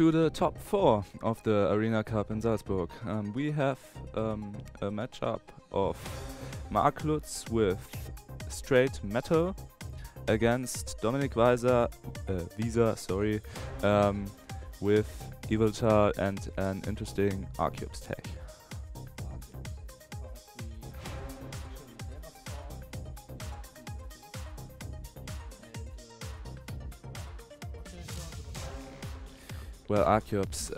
to the top 4 of the Arena Cup in Salzburg. We have a matchup of Marc L with straight metal against Dominik W with Eviltar and an interesting Archeops tag. Well, Archeops,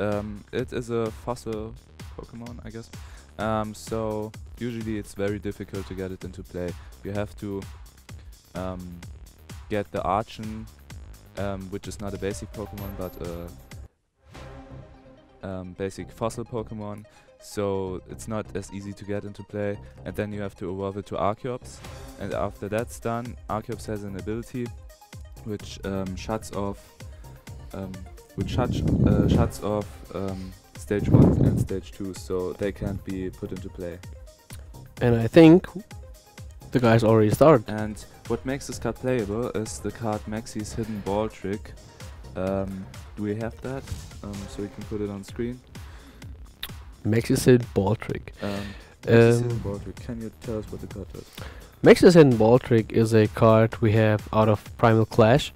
it is a fossil Pokemon, I guess. So usually it's very difficult to get it into play. You have to get the Archon, which is not a basic Pokemon, but a basic fossil Pokemon. So it's not as easy to get into play. And then you have to evolve it to Archeops. And after that's done, Archeops has an ability which shuts off stage 1 and stage 2, so they can't be put into play. And I think the guys already started. And what makes this card playable is the card Maxi's Hidden Ball Trick. Do we have that? So we can put it on screen. Maxi's Hidden Ball Trick. Maxi's Hidden Ball Trick. Can you tell us what the card does? Maxi's Hidden Ball Trick is a card we have out of Primal Clash.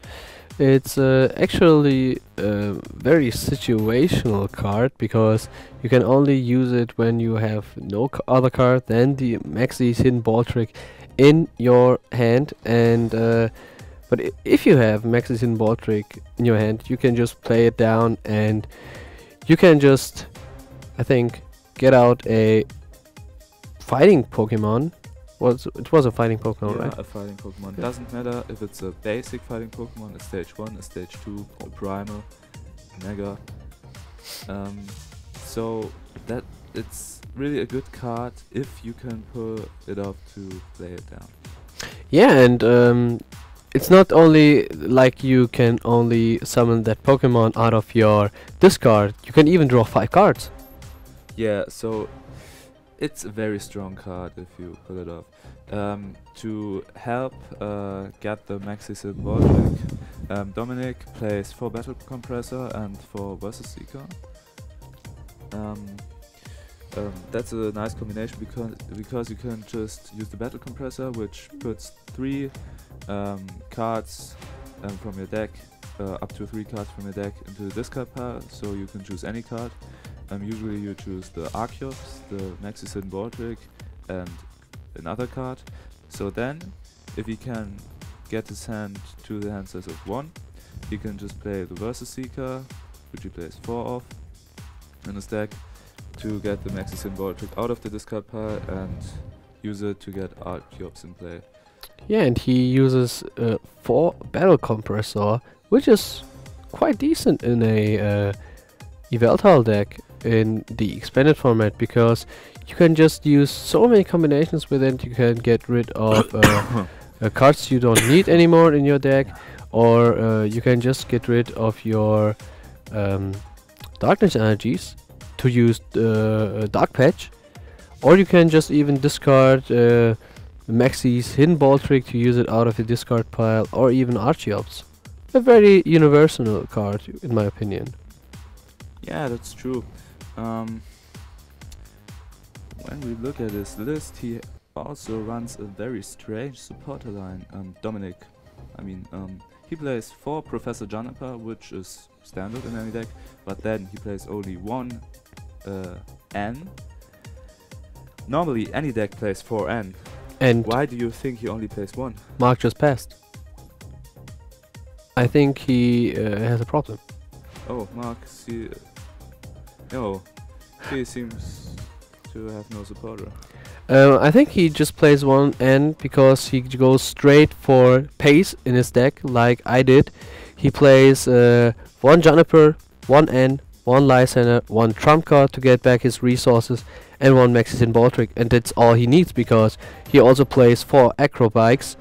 It's actually a very situational card because you can only use it when you have no other card than the Maxi's Hidden Ball Trick in your hand. And but if you have Maxi's Hidden Ball Trick in your hand, you can just play it down and you can just, I think, get out a fighting Pokemon. It was a fighting Pokemon, yeah, right? A fighting Pokemon. Doesn't matter if it's a basic fighting Pokemon, a stage 1, a stage 2, a primal, mega. So that it's really a good card if you can pull it off to play it down. Yeah, and it's not only like you can only summon that Pokemon out of your discard, you can even draw 5 cards. Yeah, so it's a very strong card if you pull it off. To help get the Maxi's Hidden Ball Trick, Dominik plays 4 Battle Compressor and 4 Versus Seeker. That's a nice combination because you can just use the Battle Compressor, which puts 3 cards from your deck, up to 3 cards from your deck into the discard pile, so you can choose any card. Usually you choose the Archeops, the Maxi's Hidden Ball Trick, and another card. So then, if he can get his hand to the hand size of 1, he can just play the Versus Seeker, which he plays 4 of in his deck, to get the Maxi's Hidden Ball Trick out of the discard pile and use it to get Archeops in play. Yeah, and he uses 4 Battle Compressor, which is quite decent in a Yveltal deck in the expanded format, because you can just use so many combinations with it. You can get rid of cards you don't need anymore in your deck, or you can just get rid of your Darkness energies to use Dark Patch, or you can just even discard Maxi's Hidden Ball Trick to use it out of the discard pile, or even Archeops. A very universal card in my opinion. Yeah, that's true. When we look at his list, he also runs a very strange supporter line. Dominik, he plays 4 Professor Juniper, which is standard in any deck, but then he plays only 1 N. Normally any deck plays 4 N. And why do you think he only plays 1? Mark just passed. I think he has a problem. Oh, Mark, he seems to have no supporter. I think he just plays 1 N because he goes straight for pace in his deck, like I did. He plays 1 Juniper, 1 N, 1 Lysander, 1 Trump card to get back his resources, and 1 Maxi's Hidden Ball Trick, and that's all he needs because he also plays 4 Acrobikes,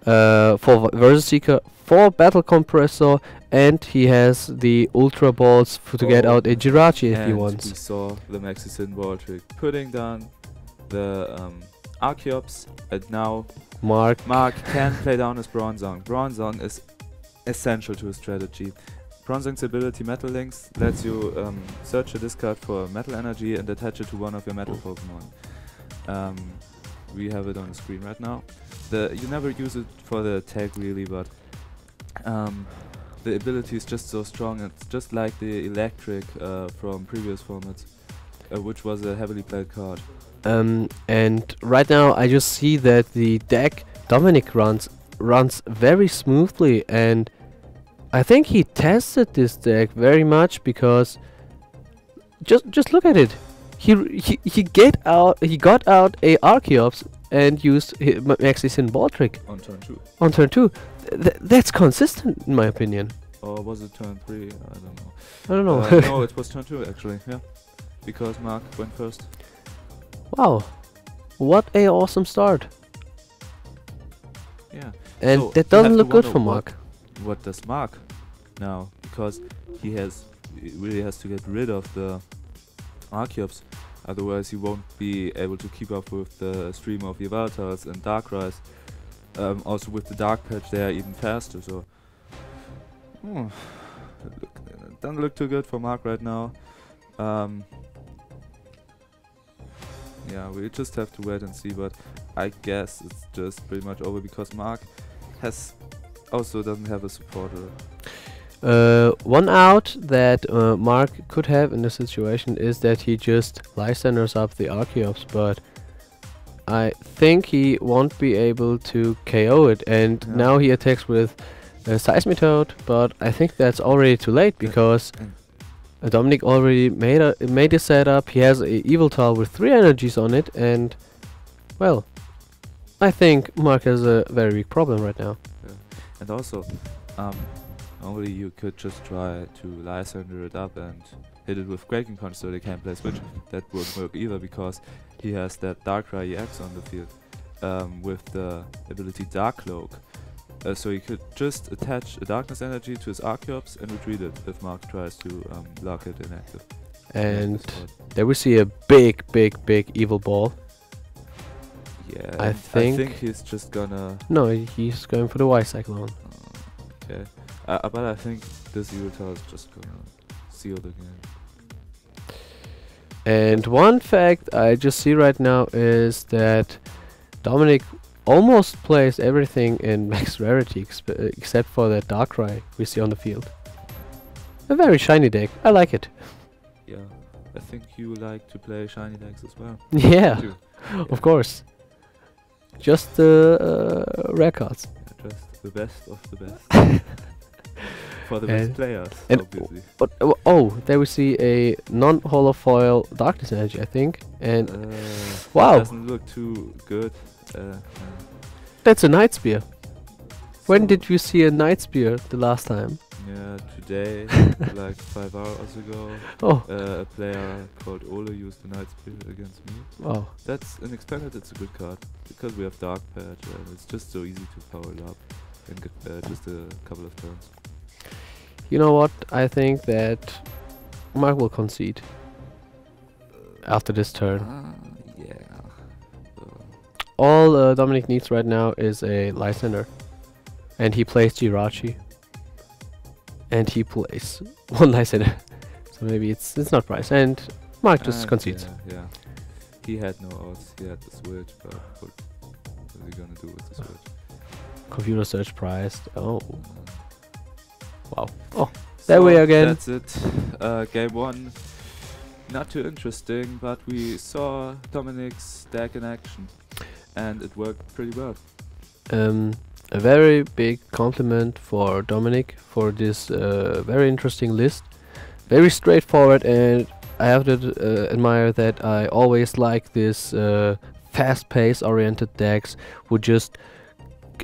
4 Versus Seeker, 4 Battle Compressor, and he has the Ultra Balls to get out a Jirachi if he wants. We saw the Maxi's Hidden Ball Trick putting down the Archeops, and now Marc can play down his Bronzong. Bronzong is essential to his strategy. Bronzing's ability Metal Links lets you search a discard for metal energy and attach it to one of your metal Pokemon. We have it on the screen right now. You never use it for the attack really, but the ability is just so strong. It's just like the electric from previous formats, which was a heavily played card. And right now I just see that the deck Dominik runs very smoothly, and I think he tested this deck very much, because just look at it. He got out a Archeops and used Max's in ball trick On turn 2. on turn 2. That's consistent in my opinion. Or was it turn 3? I don't know. I don't know. No, it was turn 2 actually, yeah. Because Marc went first. Wow, what a awesome start. Yeah. And So that you doesn't have look to good wonder for Marc. What does Marc now? Because he really has to get rid of the Archeops, otherwise he won't be able to keep up with the stream of Yveltals and Darkrai. Also with the Dark Patch they are even faster, so doesn't look too good for Marc right now. Yeah, we just have to wait and see, but I guess it's just pretty much over, because Marc doesn't have a supporter. One out that Marc could have in this situation is that he just Lysanders up the Archeops, but I think he won't be able to KO it, and Yeah. now he attacks with Seismitoad, but I think that's already too late, because Dominik already made a setup. He has a Yveltal with 3 energies on it, and well, I think Marc has a very big problem right now. Yeah. And also, normally you could just try to Lysander it up and hit it with Quaking Punch so they can't play Switch. That won't work either, because he has that Darkrai EX on the field with the ability Dark Cloak. So you could just attach a Darkness Energy to his Archeops and retreat it if Marc tries to lock it inactive. And there we see a big evil ball. Yeah, I and think he's just gonna... No, he's going for the Y-Cyclone. Okay. But I think this Yveltal is just gonna seal the game. And one fact I just see right now is that Dominik almost plays everything in max rarity except for that Darkrai we see on the field. A very shiny deck. I like it. Yeah, I think you like to play shiny decks as well. Yeah, Too. of course. Just the rare cards. Yeah, just the best of the best. For the best players, obviously. Oh, there we see a non-holofoil Darkness Energy, I think. And wow, doesn't look too good. that's a Night Spear. When did you see a Night Spear the last time? Yeah, today, like 5 hours ago, Oh, a player called Ole used the Night Spear against me. wow. That's an expanded, it's a good card, because we have Dark Patch and it's just so easy to power it up in just a couple of turns. You know what? I think that Marc will concede after this turn. Yeah. All Dominik needs right now is a Lysander. And he plays Jirachi. And he plays one Lysander. So maybe it's not price. And Marc just concedes. Yeah. He had no odds. He had the Switch, but what is he gonna do with the Switch? Computer search priced. Oh. Wow. Oh, there we are again. That's it. Game 1. Not too interesting, but we saw Dominik's deck in action. And it worked pretty well. A very big compliment for Dominik for this very interesting list. Very straightforward, and I have to admire that I always like this fast-paced oriented decks who just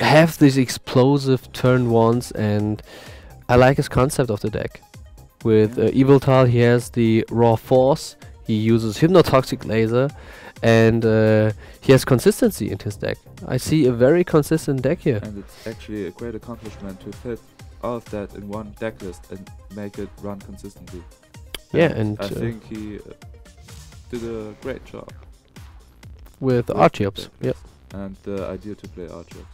have these explosive turn ones, and I like his concept of the deck. With Yveltal, he has the raw force, he uses Hypnotoxic Laser, and he has consistency in his deck. I see a very consistent deck here. And it's actually a great accomplishment to fit all of that in one deck list and make it run consistently. Yeah, and I think he did a great job. With Archeops, yep. And the idea to play Archeops.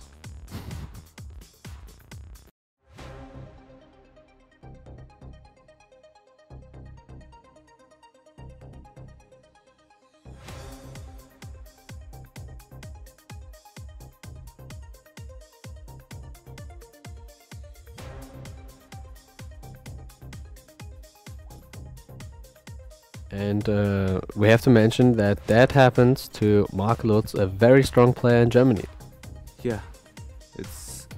And we have to mention that that happens to Marc Lutz, a very strong player in Germany. Yeah, it's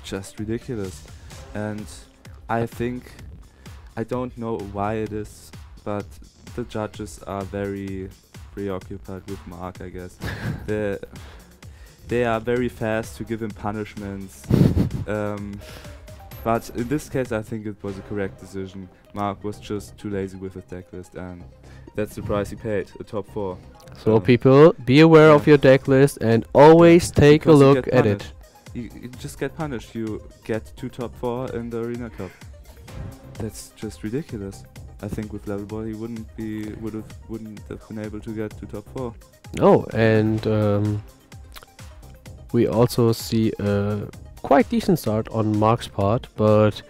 just ridiculous. And I think, I don't know why it is, but the judges are very preoccupied with Marc, I guess. They are very fast to give him punishments. But in this case, I think it was a correct decision. Marc was just too lazy with his deck list, and that's the price he paid, a top 4. So people, be aware of your deck list and always take a Because you look get at it. punished. You just get punished. You get 2 top 4 in the Arena Cup. That's just ridiculous. I think with level ball he wouldn't have been able to get to top 4. No, and we also see a quite decent start on Marc's part, but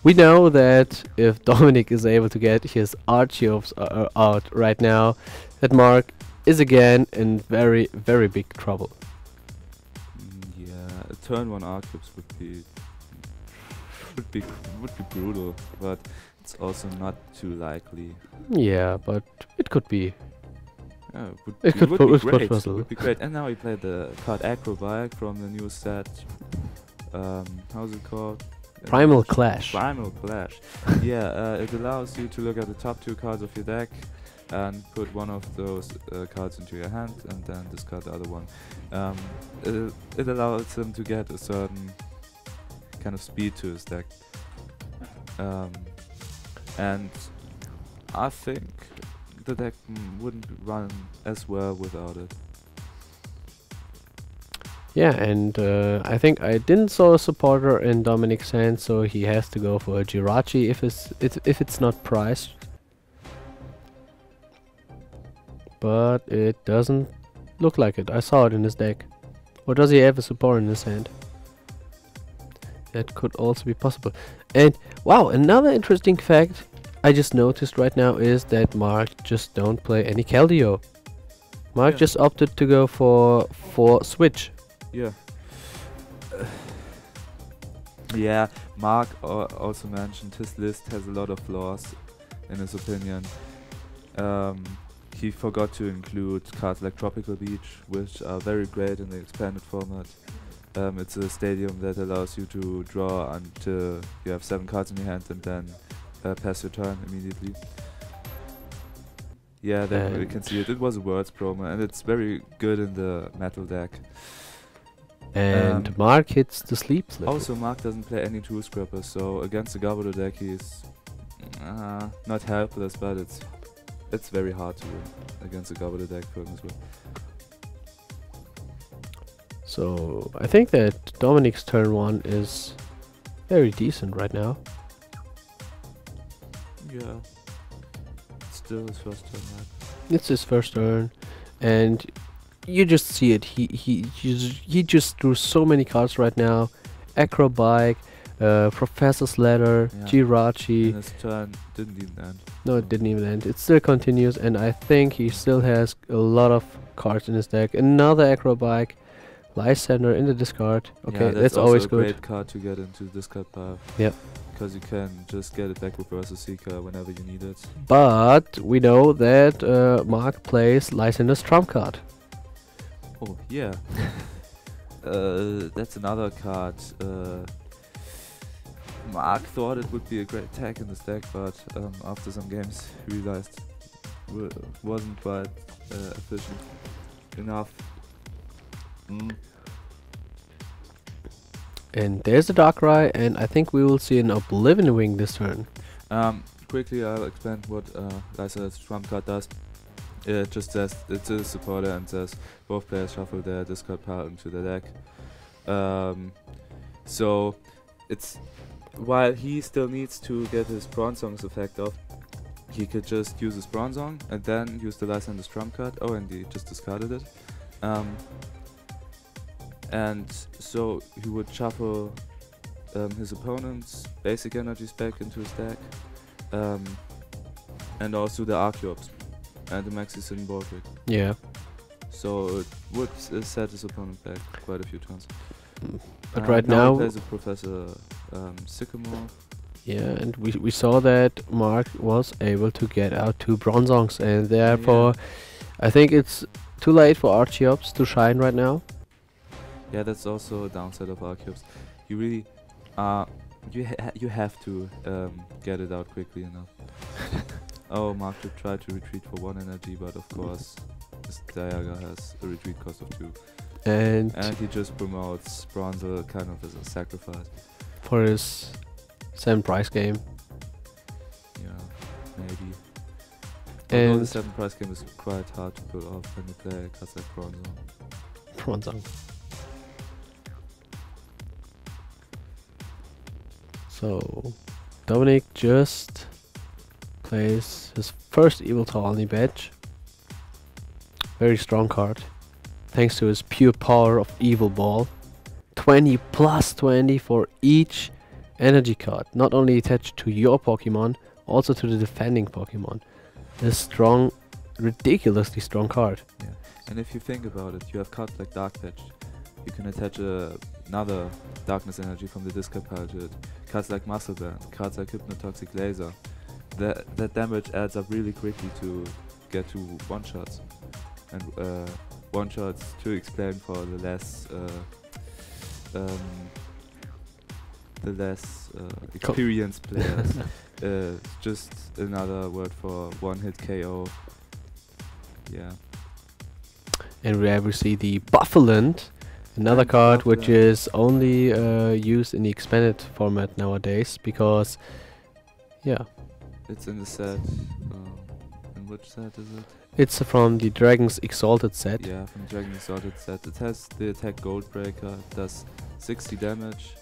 we know that if Dominik is able to get his archives out right now, that Marc is again in very, very big trouble. Yeah, a turn 1 archives would be brutal, but it's also not too likely. Yeah, but it could be. Yeah, It could be pose great. puzzle. Would be great. And now we played the card Acrobike from the new set. How's it called? Primal Clash. Primal Clash. Yeah, it allows you to look at the top 2 cards of your deck and put one of those cards into your hand and then discard the other one. It allows him to get a certain kind of speed to his deck. And I think the deck wouldn't run as well without it. Yeah, and I think I didn't saw a supporter in Dominik's hand, so he has to go for a Jirachi if it's not priced. But it doesn't look like it. I saw it in his deck. Or does he have a support in his hand? That could also be possible. And wow, another interesting fact I just noticed right now is that Marc just don't play any Keldeo. Marc just opted to go for Switch. Yeah. Yeah, Marc also mentioned his list has a lot of flaws, in his opinion. He forgot to include cards like Tropical Beach, which are very great in the expanded format. It's a stadium that allows you to draw until you have 7 cards in your hand and then pass your turn immediately. Yeah, there you can see it. It was a Words promo and it's very good in the metal deck. And Marc hits the sleep slipper. Also, Marc doesn't play any tool scrappers, so against the Gobble deck he's not helpless, but it's very hard to win against the Gobble deck for him as well. So I think that Dominik's turn 1 is very decent right now. Yeah, it's still his first turn, right? It's his first turn, and you just see it. He just drew so many cards right now. Acrobike, Professor's Ladder, Yeah. Jirachi. And his turn didn't even end. No, it didn't even end. It still continues, and I think he still has a lot of cards in his deck. Another Acrobike, Lysander in the discard. Okay, yeah, that's also always a good. great card to get into the discard pile. Yep. Because you can just get it back with Versus Seeker whenever you need it. But we know that Marc plays Lysander's trump card. Oh, yeah. That's another card. Marc thought it would be a great tag in this deck, but after some games he realized wasn't quite efficient enough. And there's the Darkrai, and I think we will see an Oblivion Wing this turn. Quickly, I'll explain what Lysa's trump card does. It just says it's a supporter and says both players shuffle their discard pile into the deck. So it's while he still needs to get his Bronzong's effect off, he could just use his Bronzong and then use the Lysander's trump card. Oh, and he just discarded it. And so he would shuffle his opponent's basic energies back into his deck, and also the Archeops and the Maxi Sin Borgrick. Yeah. So it would set his opponent back quite a few turns. But right now now he plays a Professor Sycamore, Yeah, and we saw that Marc was able to get out 2 bronzes, and therefore I think it's too late for Archeops to shine right now. Yeah, that's also a downside of Archeops. You really, you have to get it out quickly enough. Oh, Marc tried to retreat for 1 energy, but of course, this Dialga has a retreat cost of 2. And he just promotes Bronzer kind of as a sacrifice. For his 7 price game. Yeah, maybe. And although the 7 price game is quite hard to pull off when you play cards like Bronzer. Bronzer. So, Dominik just plays his first Evil Tawny badge. Very strong card. Thanks to his pure power of Evil Ball. 20 plus 20 for each energy card. Not only attached to your Pokemon, also to the defending Pokemon. This strong, ridiculously strong card. Yeah. And if you think about it, you have cards like Dark Patch. You can attach another Darkness energy from the discard pile to it. Cards like Muscle Band, cards like Hypnotoxic Laser. That damage adds up really quickly to get to one-shots. And one-shots, to explain for the less experienced players, just another word for one-hit KO. Yeah. And we see the Buffaland, another card which is only used in the expanded format nowadays, because it's in the set. In which set is it? It's from the Dragon's Exalted set. Yeah, from Dragon's Exalted set. It has the attack Gold Breaker, does 60 damage,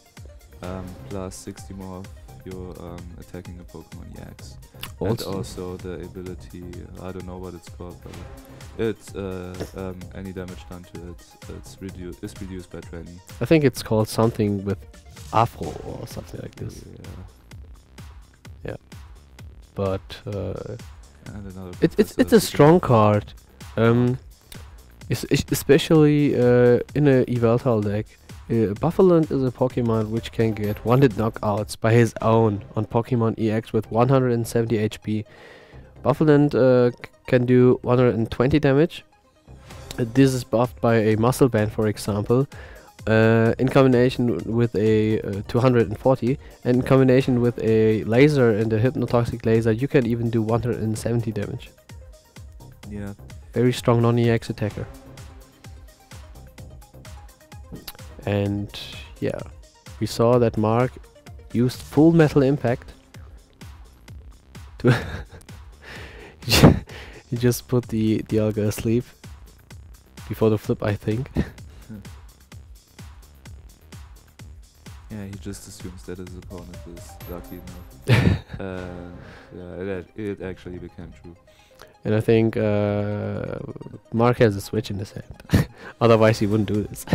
plus 60 more if you're attacking the Pokemon EX. And also the ability, I don't know what it's called, but it's any damage done to it, it's reduced by 20. I think it's called something with Afro or something like this. Yeah. But it's a strong card. Especially in a Yveltal deck. Buffaland is a Pokemon which can get 1-hit knockouts by his own on Pokemon EX with 170 HP. Buffaland can do 120 damage. This is buffed by a Muscle Band, for example, in combination with a 240, and in combination with a laser and a Hypnotoxic Laser, you can even do 170 damage. Yeah. Very strong non-EX attacker. And yeah, we saw that Marc used full Metal Impact to he just put the Dialga asleep before the flip, I think. Yeah, he just assumes that his opponent is lucky enough. Yeah, it actually became true. And I think Marc has a switch in his hand. Otherwise he wouldn't do this.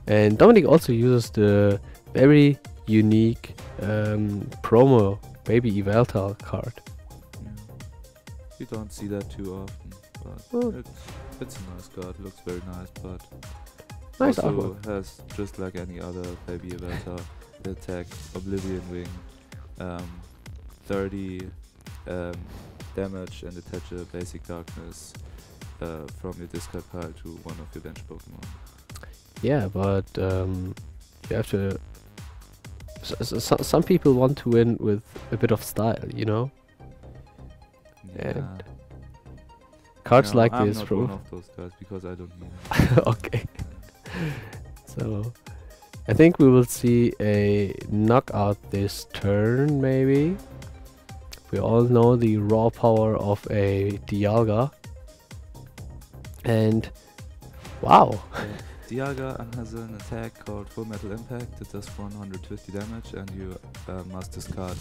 And Dominik also uses the very unique promo Baby Yveltal card. Yeah. You don't see that too often, but it's a nice card, looks very nice, but nice also artwork. has, just like any other Baby Yveltal, the attack Oblivion Wing, 30 damage, and attach a basic darkness from your discard pile to one of your bench Pokemon. Yeah, but you have to. Some people want to win with a bit of style, you know. Yeah. And cards like I'm this, not bro. one of those guys because I don't need it. Okay. So, I think we will see a knockout this turn, maybe. We all know the raw power of a Dialga. And wow. Dialga has an attack called Full Metal Impact. It does 150 damage, and you must discard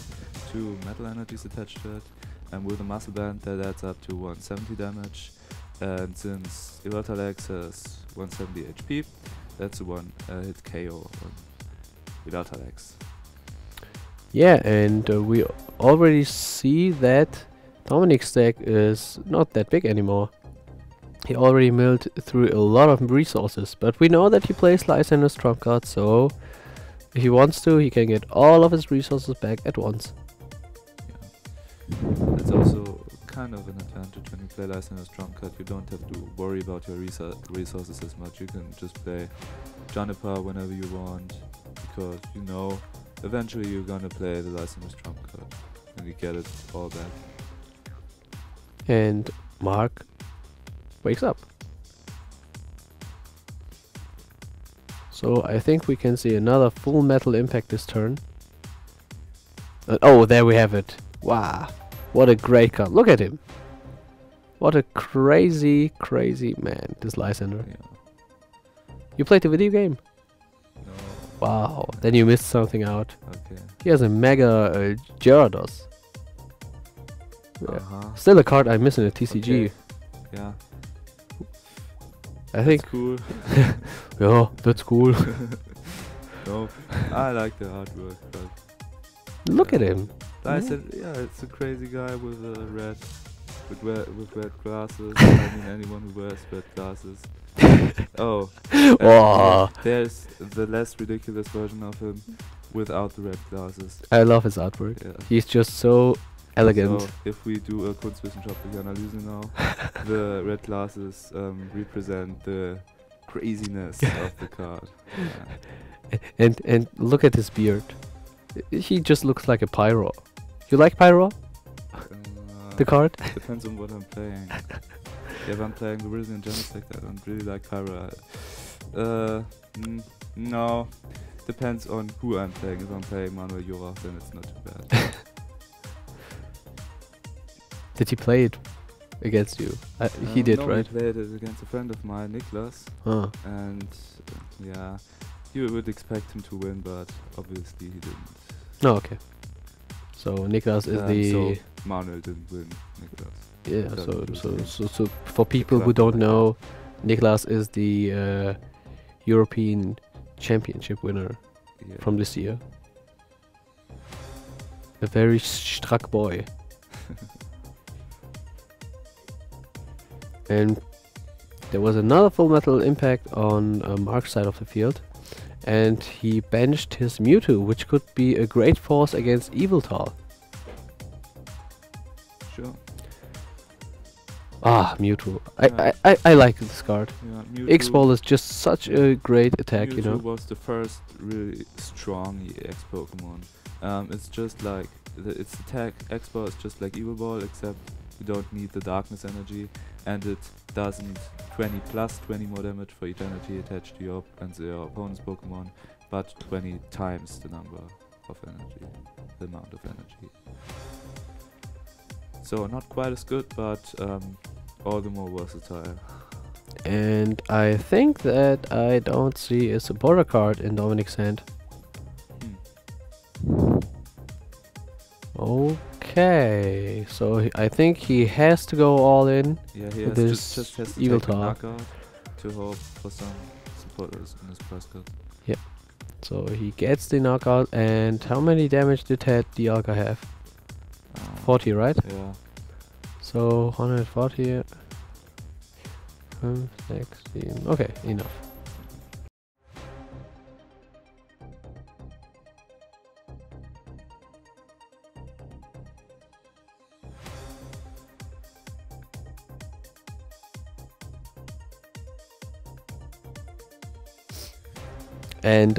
2 metal energies attached to it. And with a Muscle Band, that adds up to 170 damage. And since Yveltal X has 170 HP, that's a one-hit KO on Yveltal X. Yeah, and we already see that Dominik's deck is not that big anymore. He already milled through a lot of resources, but we know that he plays Lysander's trump card, so if he wants to, he can get all of his resources back at once. Yeah. It's also kind of an advantage when you play Lysander's trump card. You don't have to worry about your resources as much. You can just play Juniper whenever you want, because you know eventually you're gonna play the Lysander's trump card and you get it all back. And Mark wakes up. So I think we can see another full metal impact this turn. Oh, there we have it. Wow, what a great card. Look at him. What a crazy, crazy man, this Lysander. Yeah. You played the video game? No. Wow, then you missed something out. Okay. He has a Mega Gyarados. Uh-huh. Still a card I miss in the TCG. Okay. Yeah. I think. That's cool. Yeah, that's cool. No, I like the artwork, but Look at him. I said, yeah, it's a crazy guy with red glasses. I mean, anyone who wears red glasses. Oh, Wow. there's the less ridiculous version of him without the red glasses. I love his artwork. Yeah. He's just so elegant. So if we do a kunstwissenschaftliche Analyse now, the red glasses represent the craziness of the card. Yeah. And look at his beard. He just looks like a pyro. You like pyro? The card? Depends on what I'm playing. If I'm playing the Brazilian Genesect, I don't really like Pyro. No. Depends on who I'm playing. If I'm playing Manuel Jura, then it's not too bad. Did he play it against you? He did, no, right? I played it against a friend of mine, Niklas. Huh. And yeah, you would expect him to win, but obviously he didn't. Oh, okay. So Niklas is the... So Manuel didn't win, Niklas. Yeah, so for people who don't know, Niklas is the European Championship winner from this year. A very struck boy. And there was another full metal impact on Mark's side of the field, and he benched his Mewtwo, which could be a great force against Yveltal. Sure. Ah, Mewtwo. Yeah. I like this card. Yeah, Mewtwo, X-Ball is just such a great attack, you know. Mewtwo was the first really strong EX Pokemon. It's just like its attack. X-Ball is just like Evil Ball, except you don't need the darkness energy, and it doesn't 20 more damage for each energy attached to your opponent's Pokemon, but 20 times the number of energy, the amount of energy. So not quite as good, but all the more versatile. And I think that I don't see a supporter card in Dominik's hand. Okay, so I think he has to go all in. Yeah, he with has just has to take a Yveltal. knockout to hope for some supporters in his prize card. So he gets the knockout, and how many damage did Dialga have? 40, right? Yeah. So 140. 16. Okay, enough. And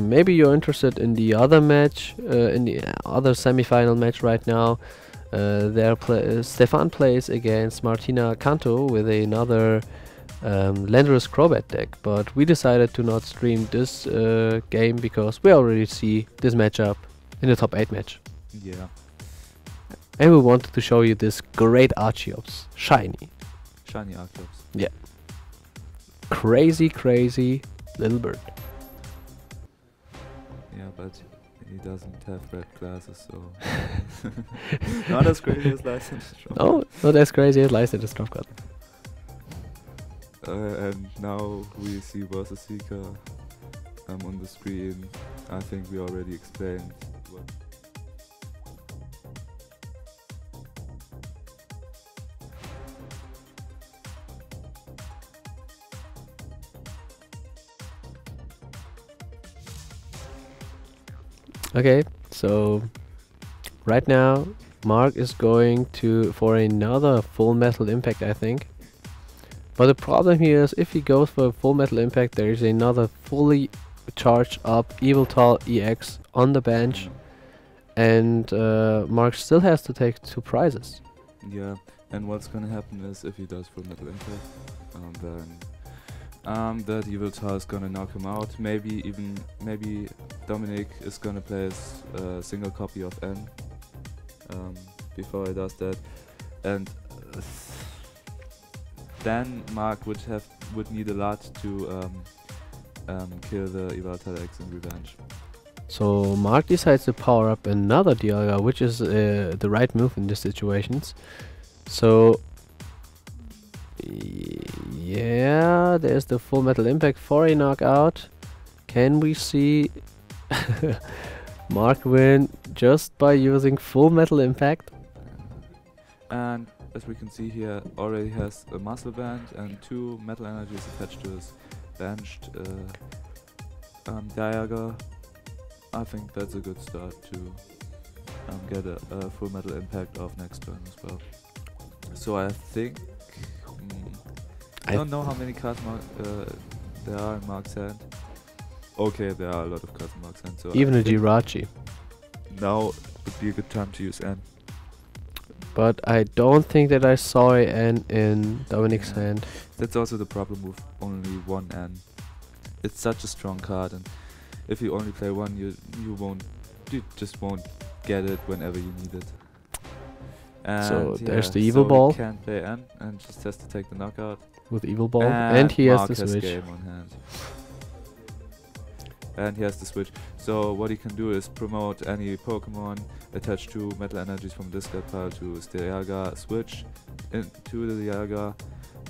maybe you're interested in the other match, in the other semi-final match right now. Stefan plays against Martina Canto with another Landorus Crobat deck, but we decided to not stream this game because we already see this matchup in the top 8 match. Yeah. And we wanted to show you this great Archeops, shiny. Shiny Archeops. Yeah. Crazy, crazy little bird. Yeah, but he doesn't have red glasses, so not as crazy as License. Oh, not as crazy as License Drop Card. And now we see Versus Seeker on the screen. I think we already explained what. Okay, so right now Mark is going for another Full Metal Impact, I think. But the problem here is if he goes for a Full Metal Impact, there is another fully charged up Evil Tall EX on the bench, and Mark still has to take 2 prizes. Yeah, and what's gonna happen is if he does Full Metal Impact, then that Evil Tall is gonna knock him out. Maybe Dominik is gonna play a single copy of N before he does that, and then Mark would need a lot to kill the Evil Tall X in revenge. So Mark decides to power up another Dialga, which is the right move in these situations. So yeah, there's the Full Metal Impact for a knockout. Can we see Mark win just by using Full Metal Impact? And as we can see here, already has a muscle band and 2 metal energies attached to his benched Dialga. I think that's a good start to get a Full Metal Impact off next turn as well. So I think I don't know how many cards there are in Mark's hand. Okay, there are a lot of cards in Mark's hand. So even a Jirachi. Now would be a good time to use N. But I don't think that I saw an in Dominik's hand. That's also the problem with only 1 N. It's such a strong card, and if you only play 1, you just won't get it whenever you need it. And so there's the Evil Ball. He can't play N and just has to take the knockout. With Evil Ball, and he has the switch. Game on hand. And he has the switch. So what he can do is promote any Pokemon attached to metal energies from discard pile to his Dialga, switch into the Dialga,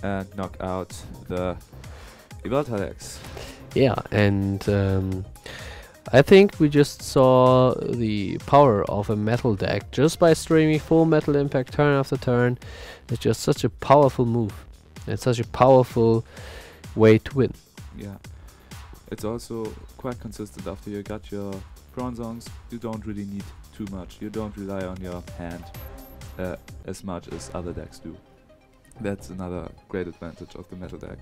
and knock out the Evil Tall X. Yeah, and I think we just saw the power of a metal deck just by streaming Full Metal Impact turn after turn. It's just such a powerful move. It's such a powerful way to win. Yeah, it's also quite consistent. After you got your Bronzongs, you don't really need too much. You don't rely on your hand as much as other decks do. That's another great advantage of the metal deck.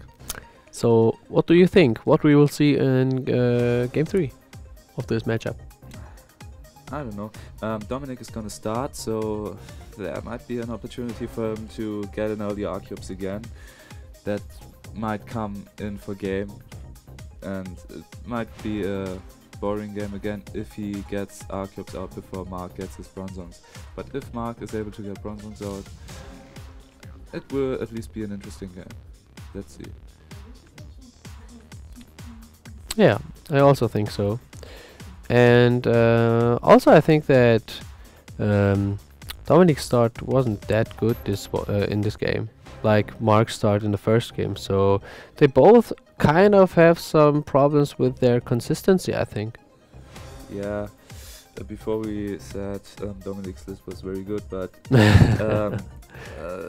So what do you think? What we will see in game 3 of this matchup? I don't know. Dominik is gonna start, so there might be an opportunity for him to get an early Archeops again. That might come in for game, and it might be a boring game again if he gets Archeops out before Mark gets his Bronzongs. But if Mark is able to get Bronzongs out, it will at least be an interesting game. Let's see. Yeah, I also think so. And also I think that Dominik's start wasn't that good in this game, like Mark's start in the first game. So they both kind of have some problems with their consistency, I think. Yeah, before we said Dominik's list was very good, but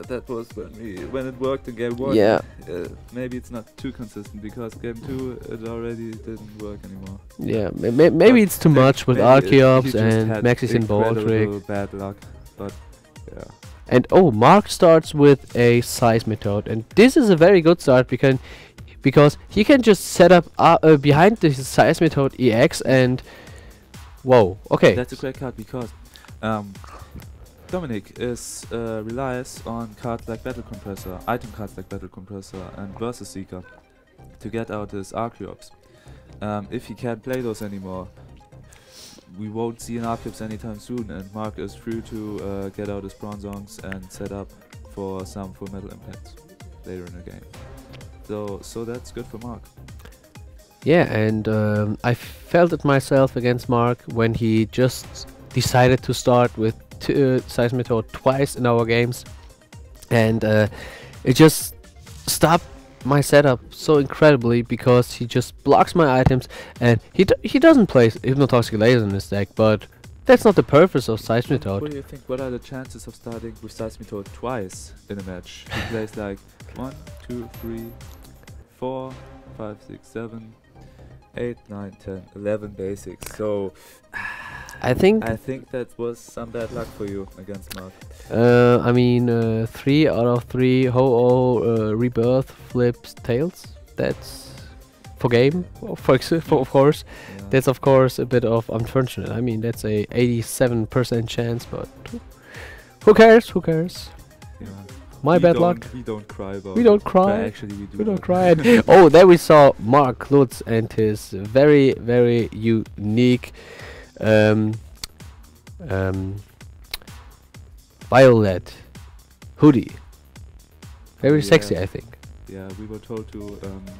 that was when it worked in game 1. Yeah. Maybe it's not too consistent because game 2 it already didn't work anymore. Yeah, maybe it's too much with Archeops and Maxis and Baldric. Bad luck, but yeah. And oh, Mark starts with a Seismitoad, and this is a very good start because he can just set up behind the Seismitoad EX and whoa, okay. That's a great card because Dominik relies on cards like Battle Compressor, item cards like Battle Compressor and Versus Seeker to get out his Archeops. If he can't play those anymore, we won't see an Archeops anytime soon, and Mark is free to get out his Bronzongs and set up for some Full Metal Impacts later in the game. So that's good for Mark. Yeah, and I felt it myself against Mark when he just decided to start with Seismitoad twice in our games, and it just stopped my setup so incredibly because he just blocks my items, and he doesn't play Hypnotoxic Laser in his deck, but that's not the purpose of Seismitoad. What do you think? What are the chances of starting with Seismitoad twice in a match? He plays like 1, 2, 3, 4, 5, 6, 7, 8, 9, 10, 11 basics. So I think that was some bad luck for you against Mark. I mean 3 out of 3 Ho-Oh rebirth flips tails. That's for game, of course. Yeah. That's of course a bit of unfortunate. I mean that's a 87% chance, but who cares? Who cares? Yeah. My bad luck. We don't cry about We don't it. cry. But actually, we do. We don't cry. Oh, there we saw Marc Lutz and his very, very unique violet hoodie. Very sexy, I think. Yeah, we were told to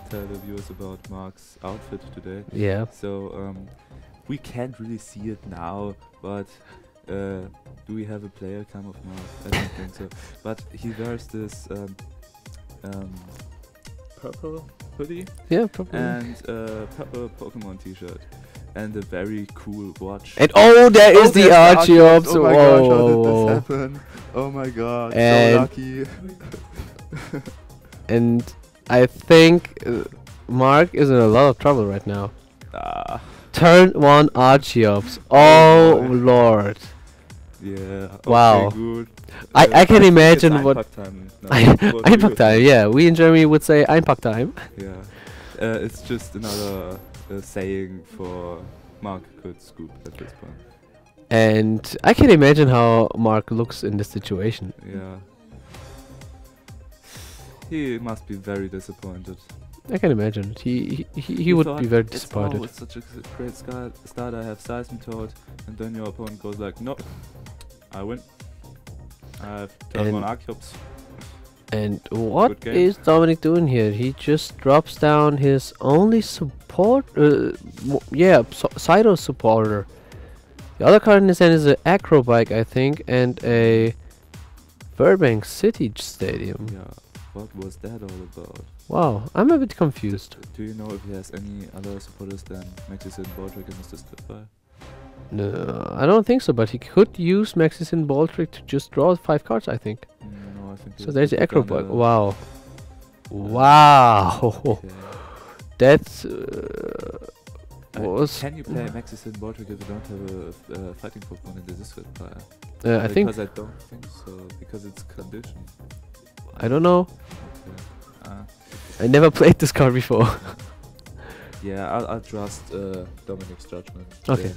tell the viewers about Mark's outfit today. Yeah. So we can't really see it now, but do we have a player cam of Mark? I don't think so. But he wears this purple hoodie. Yeah, purple. And purple Pokemon t-shirt. And a very cool watch. And oh, there is the Archeops. Oh my gosh, how did this happen? Oh my god, so lucky. And I think Mark is in a lot of trouble right now. Turn 1 Archeops. Oh lord. Yeah. Wow. Okay, good. I can imagine what. Einpacktime. Yeah, we in Germany would say Einpacktime. Yeah. It's just another saying for Mark could scoop at this point. And I can imagine how Mark looks in this situation. Yeah. He must be very disappointed. I can imagine. He would be very disappointed. Oh, it's such a great start. I have Seismitoad, and then your opponent goes like, nope, I win. I have turn 1 Archeops. And what is Dominik doing here? He just drops down his only support. Cyto supporter. The other card in his hand is an Acrobike, I think, and a Burbank City Stadium. Yeah. What was that all about? Wow, I'm a bit confused. Do you know if he has any other supporters than Maxis and Baldrick and Mr. Spitfire? No, I don't think so, but he could use Maxis and Baldrick to just draw 5 cards, I think. No, I think so there's the Acrobike. Wow. Wow. Okay. That's... can you play Maxis and Baldrick if you don't have a fighting Pokemon in the Spitfire? I think... Because I don't think so, because it's conditioned. I don't know. Okay. I never played this card before. Yeah, I'll trust Dominik's judgment. Okay.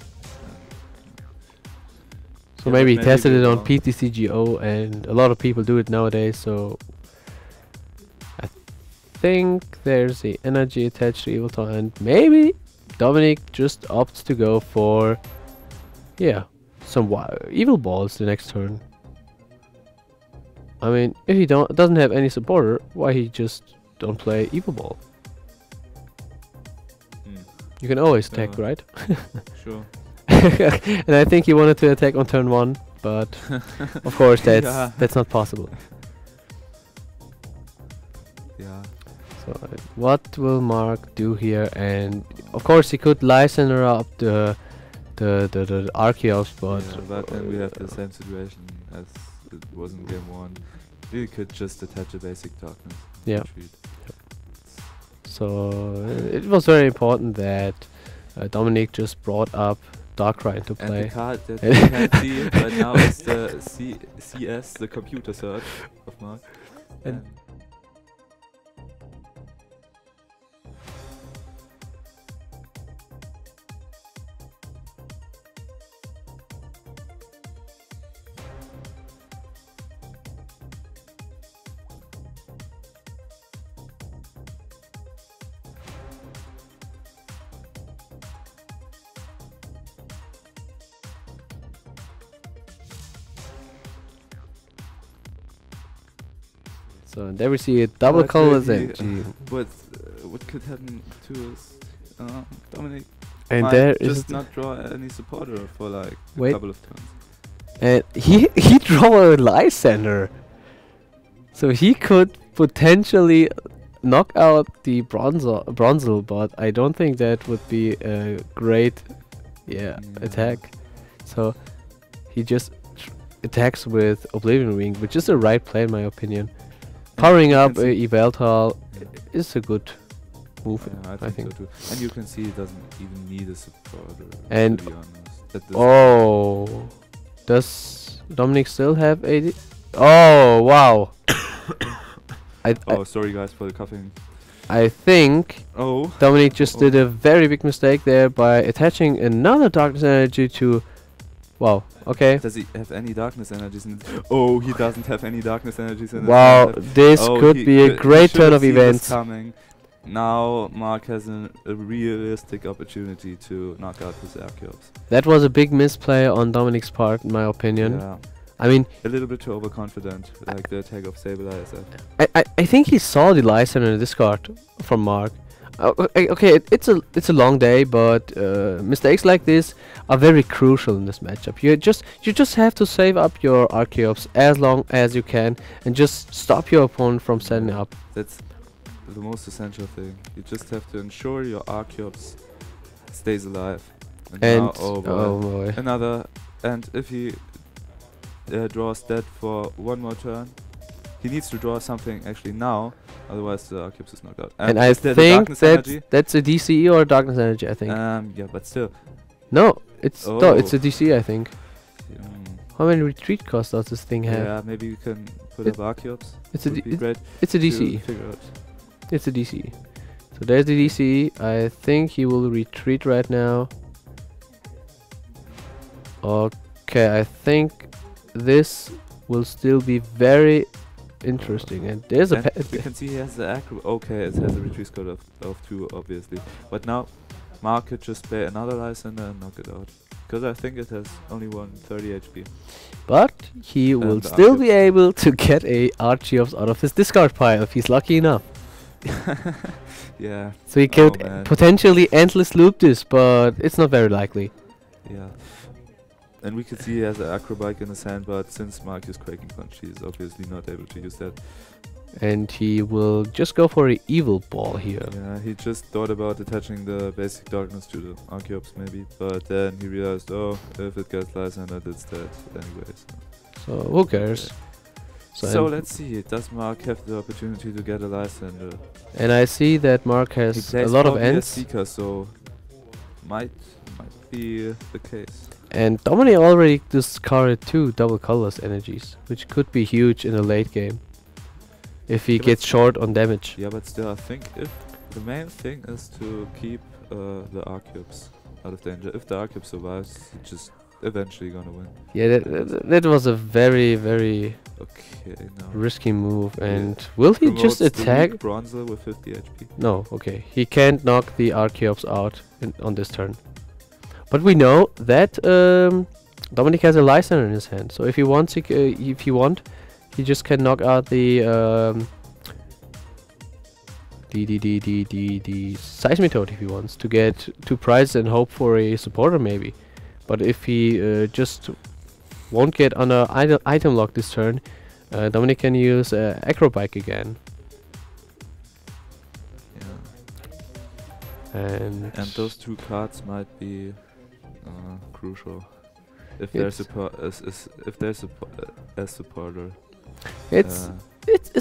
So maybe he tested it on PTCGO, and a lot of people do it nowadays, so I think there's the energy attached to Evilton, and maybe Dominik just opts to go for some Evil Balls the next turn. I mean, if he doesn't have any supporter, why he just don't play Evil Ball? You can always attack, right? Sure. And I think he wanted to attack on turn 1, but of course that's not possible. Yeah. So what will Mark do here? And of course he could Lysander up the Archeops, but but then we have the same situation as it was in game 1. You could just attach a basic darkness. Yeah. So it was very important that Dominik just brought up Darkrai into play. And the card that you can't see right now is the CS, the computer search of Mark. And so there we see a double colorless energy. What could happen to us, Dominik? And there just is not draw any supporter for like a couple of turns. And he draw a Lysander, so he could potentially knock out the Bronzor, but I don't think that would be a great attack. So he just attacks with Oblivion Ring, which is the right play in my opinion. Powering up Yveltal is a good move, I think so too. And you can see it doesn't even need a supporter, and to be honest. at this. Oh, does Dominik still have 80? Oh, wow. Oh, sorry guys for the coughing. I think Oh. Dominik just did a very big mistake there by attaching another darkness energy to. Wow. Okay. Does he have any darkness energies in it? Oh, he doesn't have any darkness energies in it. Wow, this could be a great turn of events. Coming. Now Marc has a realistic opportunity to knock out his Archeops. That was a big misplay on Dominik's part, in my opinion. Yeah. I mean, A little bit too overconfident, like the attack of Stabilizer. I think he saw the Lysander in the discard from Marc. Okay, it's a long day, but mistakes like this are very crucial in this matchup. You just have to save up your Archeops as long as you can, and just stop your opponent from setting up. That's the most essential thing. You just have to ensure your Archeops stays alive. And now, oh boy. Another, and if he draws that for one more turn, he needs to draw something actually now, otherwise the Archeops is knocked out. And I think that's a DCE or a darkness energy, I think. Yeah, but still. No, it's it's a DCE, I think. How many retreat costs does this thing have? Yeah, maybe you can put up Archeops. It's a DCE. It's a DCE. So there's the DCE. I think he will retreat right now. Okay, I think this will still be very interesting. And there's a you can see he has the acro. Okay, it has a retreat code of 2, obviously. But now Marc could just play another Lysander and knock it out. Because I think it has only 130 HP. But he will still be able to get a Archeops out of his discard pile if he's lucky enough. Yeah. So he could potentially endless loop this, but it's not very likely. Yeah. And we can see he has an acrobike in his hand, but since Marc is Quaking Punch, he is obviously not able to use that. And he will just go for an evil ball here. Yeah, he just thought about attaching the basic darkness to the Archeops maybe, but then he realized, oh, if it gets Lysander, it's dead anyways. So who cares? So let's see, does Marc have the opportunity to get a Lysander? And I see that Marc has a lot of ends. Seeker, so might be the case. And Dominik already discarded 2 double colorless energies, which could be huge in the late game if he gets short on damage. Yeah, but still, I think if the main thing is to keep the Archeops out of danger. If the Archeops survives, it's just eventually gonna win. Yeah, that was a very risky move. And will he just attack Bronzer with 50 HP? No, okay, he can't knock the Archeops out on this turn. But we know that Dominik has a Lysander in his hand, so if he wants, he just can knock out the Seismitoad if he wants to get 2 prizes and hope for a supporter maybe. But if he just won't get on a item lock this turn, Dominik can use Acrobike again. Yeah. And those 2 cards might be crucial if there's a supporter. It's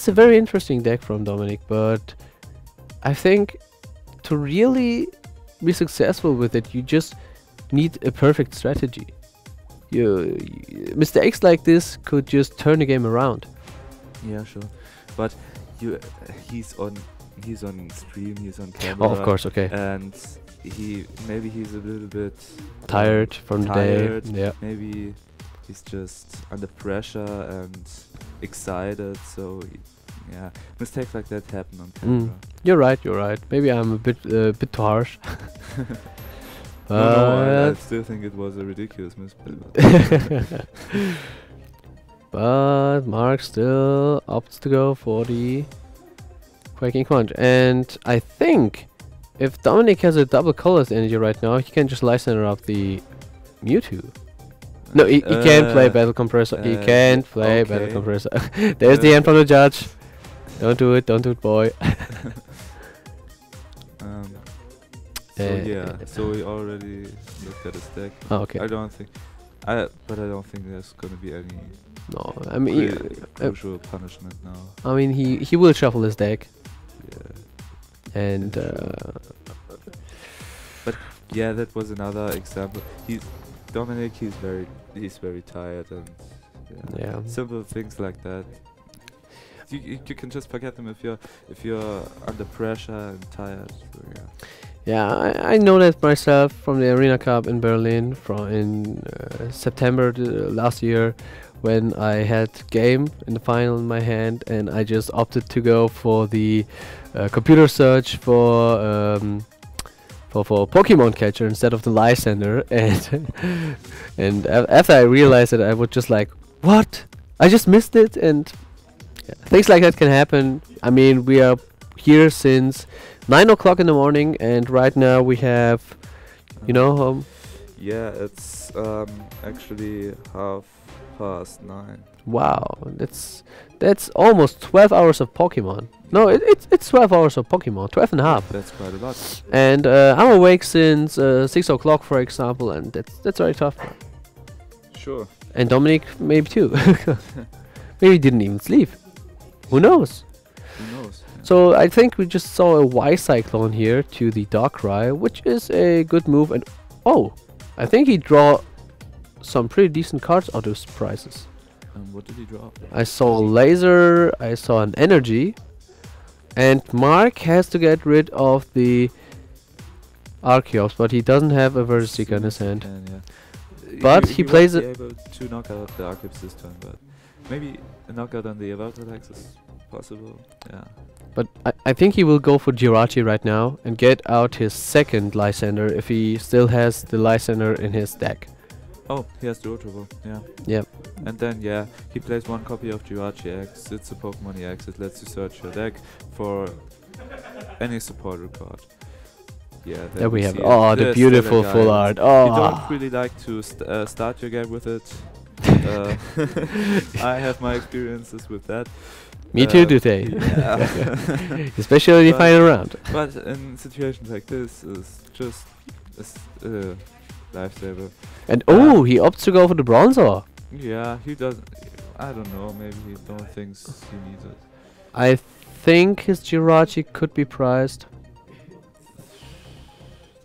a very interesting deck from Dominik, but I think to really be successful with it, you just need a perfect strategy. Mistakes like this could just turn the game around. Yeah, sure, but he's on stream, he's on camera. Oh, of course, okay. And maybe he's a little bit tired from the day. Yeah. Maybe he's just under pressure and excited. So yeah, mistakes like that happen on camera. You're right. Maybe I'm a bit too harsh. No, I still think it was a ridiculous misplay. But Marc still opts to go for the Quaking Punch, and I think if Dominik has a double colors energy right now, he can just Lysander up the Mewtwo. No, he can't play Battle Compressor. He can't play Battle Compressor. There's the end from the judge. Don't do it, boy. So we already looked at his deck. Oh, okay. I don't think there's gonna be any. No, I mean crucial punishment now. I mean he will shuffle his deck. Yeah. And but yeah, that was another example. Dominik, he's very tired, and Yeah. simple things like that. You can just forget them if you're under pressure and tired. So, yeah. Yeah, I know that myself from the Arena Cup in Berlin in September last year, when I had game in the final in my hand, and I just opted to go for the computer search for Pokemon Catcher instead of the Lysander, and after I realized it, I was just like, what? I just missed it, and things like that can happen. I mean, we are here since 9 o'clock in the morning, and right now we have, Yeah, it's actually 9:30. wow, that's almost 12 hours of Pokemon. No, it's 12 hours of Pokemon, 12 and a half. That's quite a lot. And I'm awake since 6 o'clock, for example, and that's very tough. Sure. And Dominik maybe too. Maybe he didn't even sleep. Who knows? Who knows? So I think we just saw a Y-Cyclone here to the Darkrai, which is a good move. And oh, I think he draw some pretty decent cards out of his prizes. What did he draw? I saw a laser, I saw an energy, and Mark has to get rid of the Archeops, but he doesn't have a Vertiseeker in his hand. But he plays it. Able to knock out the Archeops this turn, but maybe a knockout on the Evolved Dex is possible. Yeah. But I think he will go for Jirachi right now and get out his second Lysander if he still has the Lysander in his deck. Oh, he has the Ultra Ball, yeah. Yep. And then, yeah, he plays one copy of Jirachi X. It's a Pokemon EX. It lets you search your deck for any supporter card. Yeah, there we have see it. The beautiful full art. Oh. You don't really like to start your game with it. I have my experiences with that. Me too today. Yeah. Especially the final round. But in situations like this, is just a lifesaver. And he opts to go for the Bronzor. Yeah, he doesn't. I don't know. Maybe he don't think he needs it. I think his Jirachi could be prized.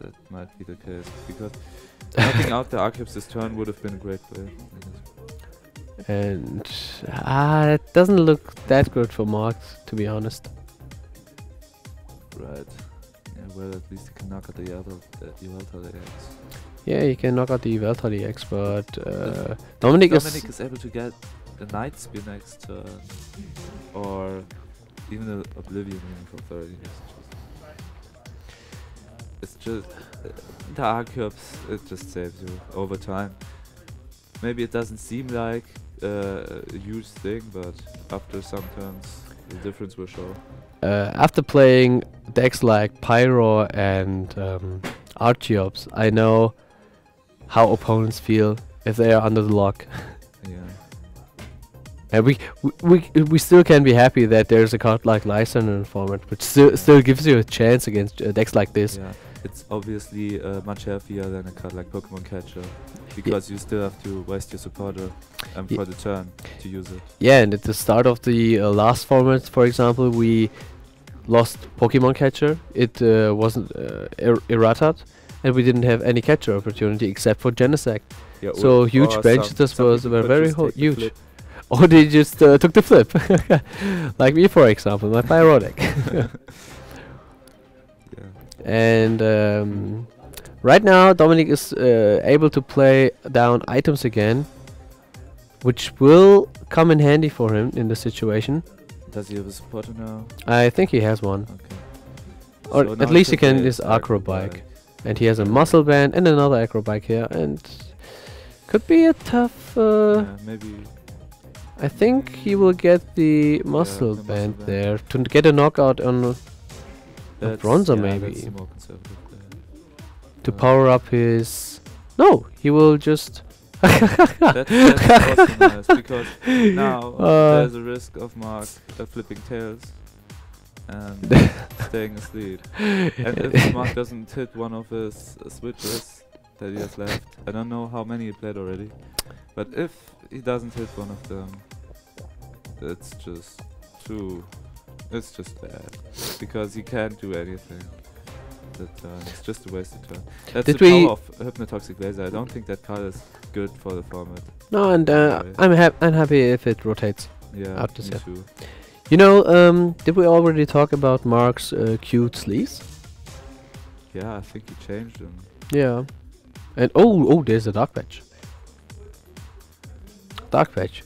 That might be the case, because knocking out the Archeops this turn would have been a great play. And it doesn't look that good for Mark, to be honest. Right. Yeah, well, at least he can knock out the Yveltal X. Yeah, you can knock out the Yveltal X, but Dominik is able to get a Night Spear next turn, or even an Oblivion for 30. It's just the Archeops, it just saves you over time. Maybe it doesn't seem like a huge thing, but after some turns the difference will show. After playing decks like Pyro and Archeops, I know how opponents feel if they are under the lock. Yeah. And we still can be happy that there's a card like Lysander in the format, which still gives you a chance against decks like this. Yeah. It's obviously much healthier than a card like Pokemon Catcher, because you still have to waste your supporter for the turn to use it. Yeah, and at the start of the last format, for example, we lost Pokemon Catcher. It wasn't errated, and we didn't have any catcher opportunity except for Genesect. Yeah, so huge benches were very huge. Or they just took the flip, like me, for example, my Pyro deck. And right now Dominik is able to play down items again, which will come in handy for him in this situation. Does he have a supporter now? I think he has one. Okay. Or so at least he can his Acrobike. And he has a Muscle Band and another Acrobike here, and could be a tough... maybe... I think he will get the Muscle Band there to get a knockout on... Bronzer maybe. To power up his... No, he will just... that's also nice, because now there's a risk of Mark flipping tails and staying asleep. And if Mark doesn't hit one of his switches that he has left, I don't know how many he played already, but if he doesn't hit one of them, it's just bad, because he can't do anything. that turn. It's just a wasted turn. That's Did the we- power of Hypnotoxic Laser. I don't think that card is good for the format. No, and Anyway. I'm happy if it rotates. Yeah, Out this me year. too. You know, did we already talk about Mark's cute sleeves? Yeah, I think he changed them. Yeah. And oh, there's a Dark Patch. Dark Patch.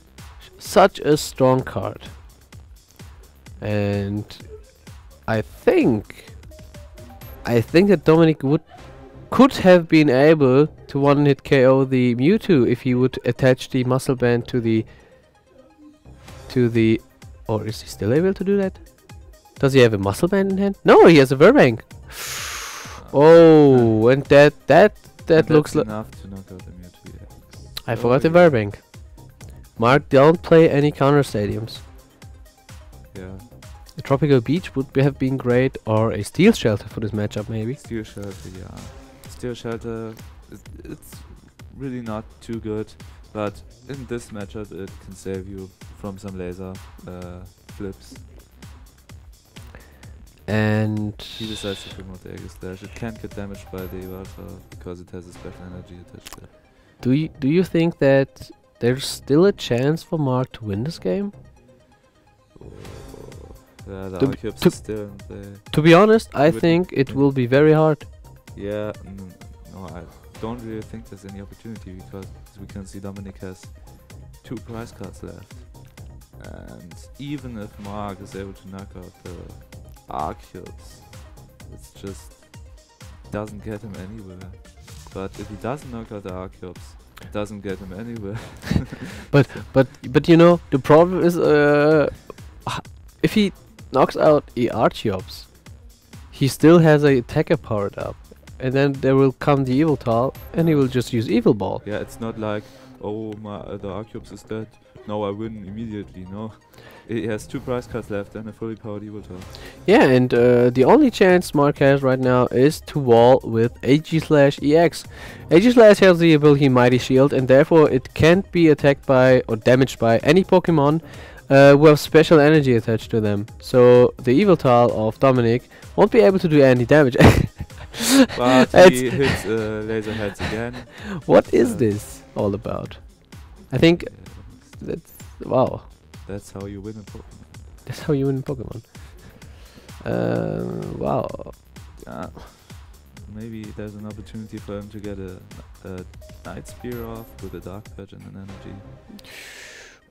Such a strong card. And I think that Dominik could have been able to one-hit KO the Mewtwo if he would attach the muscle band to the or is he still able to do that? Does he have a muscle band in hand? No, he has a Verbank. Oh, and that And looks that's like enough to knock out the Mewtwo EX. I forgot the yeah. Verbank. Mark, don't play any counter stadiums. Yeah. A Tropical Beach would have been great, or a Steel Shelter for this matchup maybe. Steel Shelter, yeah. Steel Shelter, it's really not too good, but in this matchup it can save you from some laser flips. And He decides to promote the Aegis Dash. It can't get damaged by the Evolver because it has a special energy attached to it. do you think that there's still a chance for Mark to win this game? Yeah, the To b- Arceus to- is still in play. To be honest, I wouldn't think it win. will be very hard. Yeah, no, I don't really think there's any opportunity because as we can see Dominik has 2 prize cards left. And even if Mark is able to knock out the Arceus, it's just doesn't get him anywhere. But if he doesn't knock out the Arceus, it doesn't get him anywhere. But you know, the problem is if he knocks out the Archeops, he still has a attacker powered up. And then there will come the Evil Tall and he will just use Evil Ball. Yeah, it's not like, oh, the Arceus is dead, now I win immediately, no. He has 2 prize cards left and a fully powered Evil Tall. Yeah, and the only chance Mark has right now is to wall with AG/EX. AG/ has the ability Mighty Shield, and therefore it can't be attacked by or damaged by any Pokemon who have special energy attached to them. So the Evil Tall of Dominik won't be able to do any damage. But It's he hits laser heads again. what is this all about? I think that's wow. That's how you win a Pokemon. That's how you win Pokemon. Wow. Yeah. Maybe there's an opportunity for him to get a Night Spear off with a Dark Patch and an energy.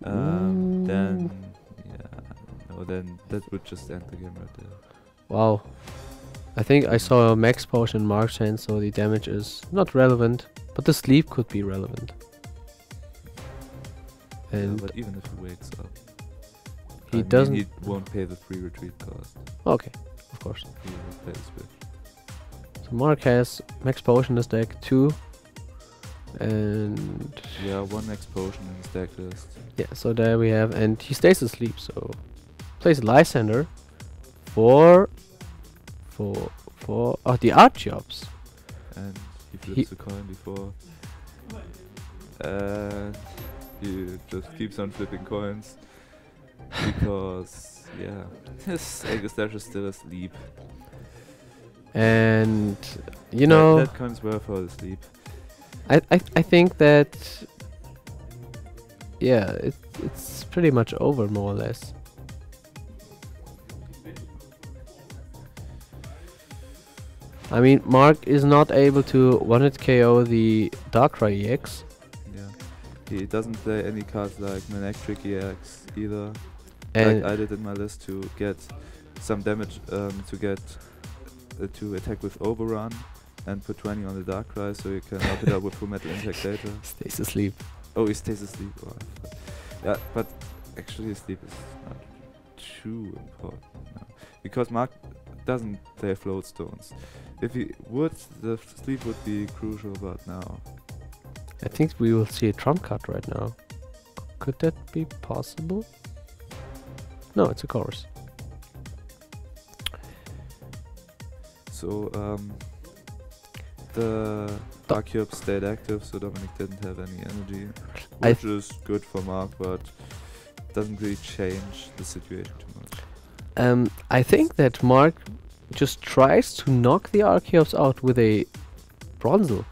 Then, yeah, no, then that would just end the game right there. Wow. I think I saw a Max Potion in Mark's hand, so the damage is not relevant, but the sleep could be relevant. Yeah, And but even if he wakes up, he I mean, doesn't. he won't pay the free retreat cost. Okay, of course. He will play the switch. So Mark has Max Potion in his deck too, and Yeah, 1 Max Potion in his deck list. yeah. So there we have, and he stays asleep. So plays Lysander for the Archeops. And he He- flips the coin before. And he just keeps on flipping coins. Because, yeah, his Aegis Dash is still asleep. And you know, that coin's worth for the sleep. I think that yeah, it's pretty much over more or less. I mean, Mark is not able to one-hit KO the Darkrai EX. Yeah. He doesn't play any cards like Manectric EX either. And Like I did in my list to get some damage to get to attack with Overrun and put 20 on the Darkrai so you can up it up with Full Metal Impact later. stays asleep. Oh, he stays asleep. Oh, yeah, but actually sleep is not too important now. Because Mark doesn't play float stones. If he would, the sleep would be crucial, but now. I think we will see a trump card right now. Could that be possible? No, it's a chorus. So, the Archeops stayed active, so Dominik didn't have any energy. I Which is good for Mark, but doesn't really change the situation too much. I think that Mark just tries to knock the Archeops out with a Bronzel.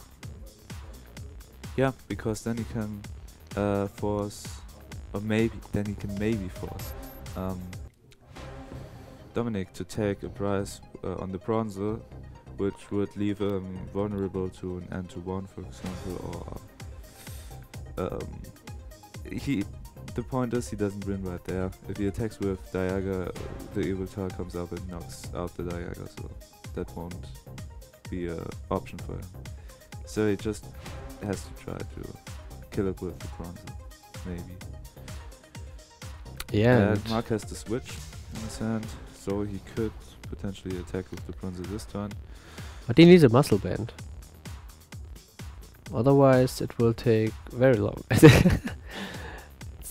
Yeah, because then you can force, or maybe force Dominik to take a prize on the Bronzel, which would leave him vulnerable to an N-to-1, for example, or the point is he doesn't win right there. If he attacks with Diaga, the evil tar comes up and knocks out the Diaga, so that won't be an option for him. So he just has to try to kill it with the Bronze, maybe. Yeah. And Marc has the switch in his hand, so he could potentially attack with the Bronze this turn. But he needs a muscle band. Otherwise it will take very long.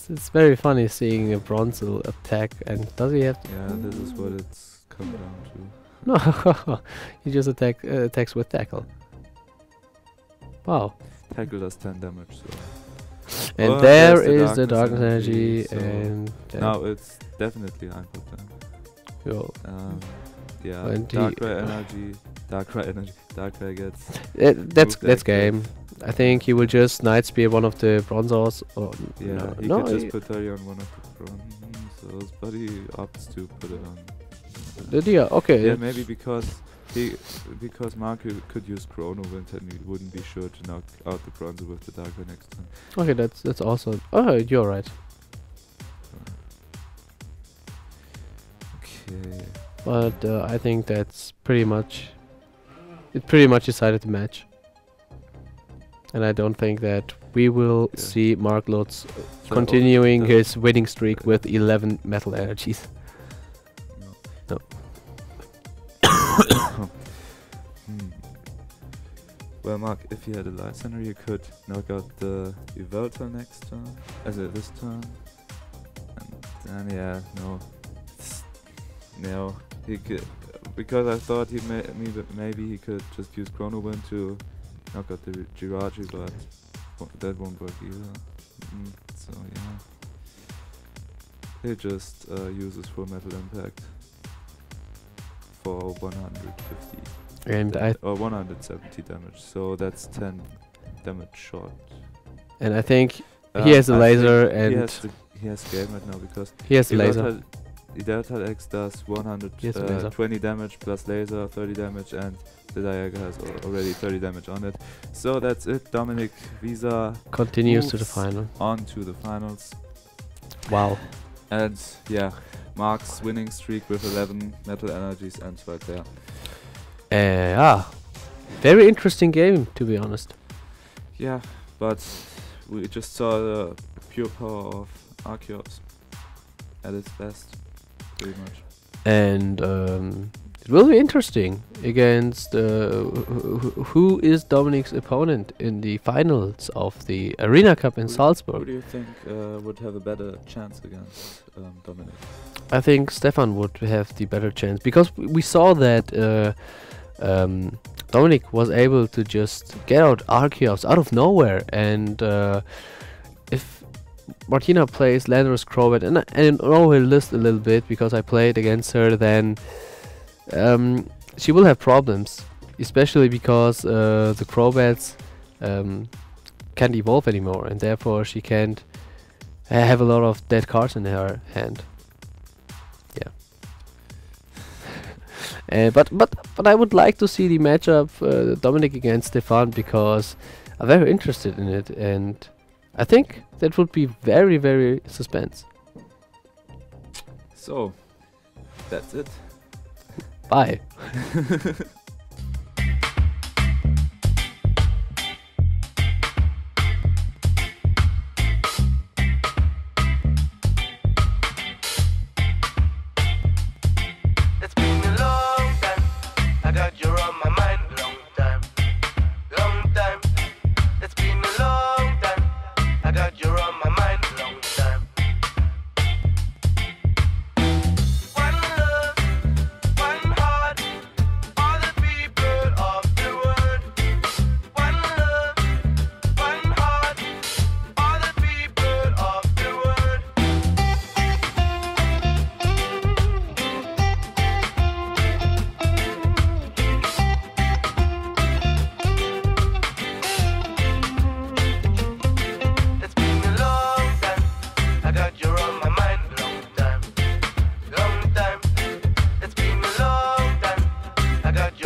It's very funny seeing a Bronzel attack, and does he have to? Yeah, this is what it's come down to. No, he just attacks with tackle. Wow. Tackle does 10 damage, so. And Oh, there there's is the darkness energy, so and now it's definitely 9%. yo, Yeah, And Darkrai gets. that's Move that game. I think he will just Night Spear one of the Bronzors. Or Yeah, he no, could just he- put 30 on one of the Bronzes, but he opts to put it on. did he? Okay. Yeah, maybe because Marc could use Chrono Wind and he wouldn't be sure to knock out the Bronze with the Darkrai next turn. Okay, that's also. Oh, you're right. Okay. But I think that's pretty much. It pretty much decided the match. And I don't think that we will see Marc Lutz continuing his winning streak with 11 metal energies. No. Well, Marc, if you had a light center, you could knock out the Yveltal next turn, this turn. And then, yeah, no, he could, because I thought maybe he could just use Chrono Wind to knock out the Jirachi, but that won't work either. So yeah, he just uses Full Metal Impact for 150 And or 170 damage. So that's 10 damage short. I think he has a I laser, think and he has game right now because he has a laser. Yveltal X does He has a laser. 120 damage plus laser, 30 damage, and the Diaga has already 30 damage on it. So that's it. Dominik Visa Continues to the moves final. on to the finals. Wow. And yeah, Marc's winning streak with 11 metal energies ends right there. Very interesting game, to be honest. Yeah, but we just saw the pure power of Archeops at its best, pretty much. And it will be interesting against who is Dominik's opponent in the finals of the Arena Cup in Who Salzburg. do you think would have a better chance against Dominik? I think Stefan would have the better chance, because we saw that Dominik was able to just get out Archeops out of nowhere, and if Martina plays Landorus Crobat, and I know her list a little bit because I played against her, then she will have problems, especially because the Crobats can't evolve anymore, and therefore she can't have a lot of dead cards in her hand. But I would like to see the matchup Dominik against Stefan, because I'm very interested in it, and I think that would be very, very suspense. So, that's it. Bye. It's been a long time. I got you on my mind. Long time. Long time. It's been a long time. I got you on my mind. Long time. One love, one heart. All the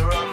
you on